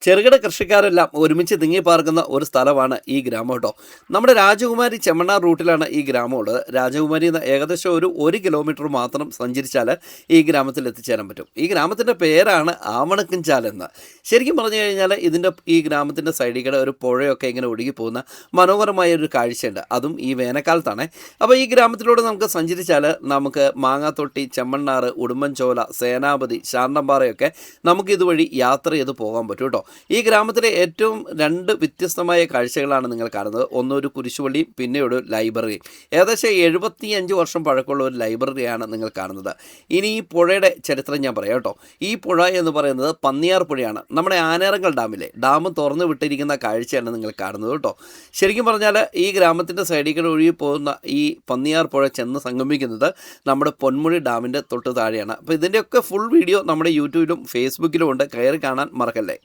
ചെറുകിട കൃഷിക്കാരെല്ലാം ഒരുമിച്ച് തിങ്ങിപ്പാർക്കുന്ന ഒരു സ്ഥലമാണ് ഈ ഗ്രാമം കേട്ടോ. നമ്മുടെ രാജകുമാരി ചെമ്മണ്ണാർ റൂട്ടിലാണ് ഈ ഗ്രാമം ഉള്ളത്. രാജകുമാരിയിൽ നിന്ന് ഏകദേശം ഒരു കിലോമീറ്റർ മാത്രം സഞ്ചരിച്ചാൽ ഈ ഗ്രാമത്തിൽ എത്തിച്ചേരാൻ പറ്റും. ഈ ഗ്രാമത്തിൻ്റെ പേരാണ് ആവണക്കഞ്ചാൽ എന്ന്. ശരിക്കും പറഞ്ഞു കഴിഞ്ഞാൽ ഈ ഗ്രാമത്തിൻ്റെ സൈഡിൽ കൂടെ ഒരു പുഴയൊക്കെ ഇങ്ങനെ ഒഴുകി പോകുന്ന മനോഹരമായ ഒരു കാഴ്ചയുണ്ട്. അതും ഈ വേനൽക്കാലത്താണ്. അപ്പോൾ ഈ ഗ്രാമത്തിലൂടെ നമുക്ക് സഞ്ചരിച്ചാൽ നമുക്ക് മാങ്ങാത്തൊട്ടി, ചെമ്മണ്ണാർ, ഉടുമ്പൻചോല, സേനാപതി, ശാന്തമ്പാറയൊക്കെ നമുക്ക് ഇതുവഴി യാത്ര ചെയ്ത് പോകാൻ പറ്റും കേട്ടോ. ഈ ഗ്രാമത്തിലെ ഏറ്റവും രണ്ട് വ്യത്യസ്തമായ കാഴ്ചകളാണ് നിങ്ങൾ കാണുന്നത്. ഒന്നൊരു കുരിശുപള്ളിയും പിന്നെ ഒരു ലൈബ്രറിയും. ഏകദേശം 75 വർഷം പഴക്കമുള്ള ഒരു ലൈബ്രറിയാണ് നിങ്ങൾ കാണുന്നത്. ഇനി ഈ പുഴയുടെ ചരിത്രം ഞാൻ പറയാം കേട്ടോ. ഈ പുഴ എന്ന് പറയുന്നത് പന്നിയാർ പുഴയാണ്. നമ്മുടെ ആനേറങ്കൽ ഡാമിലെ ഡാം തുറന്നു വിട്ടിരിക്കുന്ന കാഴ്ചയാണ് നിങ്ങൾ കാണുന്നത് കേട്ടോ. ശരിക്കും പറഞ്ഞാൽ ഈ ഗ്രാമത്തിൻ്റെ സൈഡിൽ ഒഴുകി പോകുന്ന ഈ പന്നിയാർ പുഴ ചെന്ന് സംഗമിക്കുന്നത് നമ്മുടെ പൊന്മുഴി ഡാമിൻ്റെ തൊട്ട് താഴെയാണ്. അപ്പോൾ ഇതിൻ്റെയൊക്കെ ഫുൾ വീഡിയോ നമ്മുടെ യൂട്യൂബിലും ഫേസ്ബുക്കിലും ഉണ്ട്. കയറി കാണാൻ മറക്കല്ലേ.